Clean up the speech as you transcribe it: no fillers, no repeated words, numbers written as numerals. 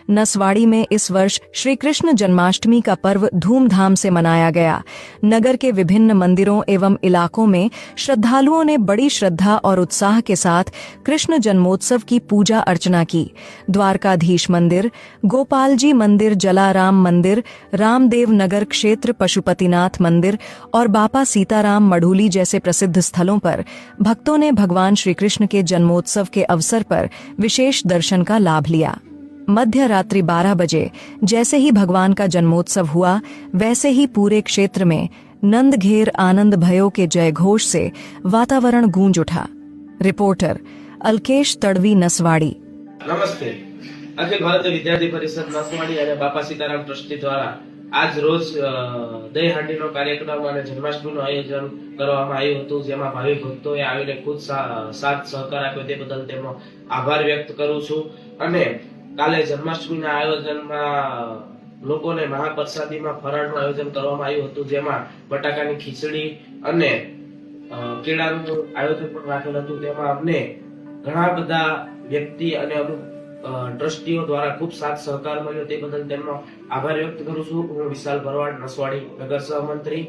नसवाड़ी में इस वर्ष श्री कृष्ण जन्माष्टमी का पर्व धूमधाम से मनाया गया। नगर के विभिन्न मंदिरों एवं इलाकों में श्रद्धालुओं ने बड़ी श्रद्धा और उत्साह के साथ कृष्ण जन्मोत्सव की पूजा अर्चना की। द्वारकाधीश मंदिर, गोपाल जी मंदिर, जलाराम मंदिर, रामदेव नगर क्षेत्र पशुपतिनाथ मंदिर और बापा सीताराम मढ़ूली जैसे प्रसिद्ध स्थलों पर भक्तों ने भगवान श्री कृष्ण के जन्मोत्सव के अवसर पर विशेष दर्शन का लाभ लिया। मध्य रात्रि 12 बजे जैसे ही भगवान का जन्मोत्सव हुआ, वैसे ही पूरे क्षेत्र में नंद घेर आनंद भयो के जयघोष से वातावरण गूंज उठा। रिपोर्टर अल्केश तड़वी, नसवाड़ी। नमस्ते। अखिल भारतीय विद्यार्थी परिषद नसवाड़ी અને બાપા સીતારામ ટ્રસ્ટી દ્વારા આજ રોજ દહીં હાંડીનો કાર્યક્રમ અને જન્માષ્ટમીનું આયોજન કરવામાં આવ્યું હતું, જેમાં ભાવિ ભક્તોએ આવીને ખુદ સાથ સહકાર આપ્યો તે બદલ તેમનો આભાર વ્યક્ત કરું છું। અને કાલે જન્માષ્ટમીના આયોજનમાં લોકોને મહાપ્રસાદીમાં ફરાળનું આયોજન કરવામાં આવ્યું હતું, જેમાં બટાકાની ખીચડી અને કેળાનું આયોજન પણ રાખેલ હતું। તેમાં અમને ઘણા બધા વ્યક્તિ અને અમુક ટ્રસ્ટીઓ દ્વારા ખૂબ સાથ સહકાર મળ્યો, તે બદલ તેમનો આભાર વ્યક્ત કરું છું। હું વિશાલ ભરવાડ, નસવાડી નગર સહમંત્રી।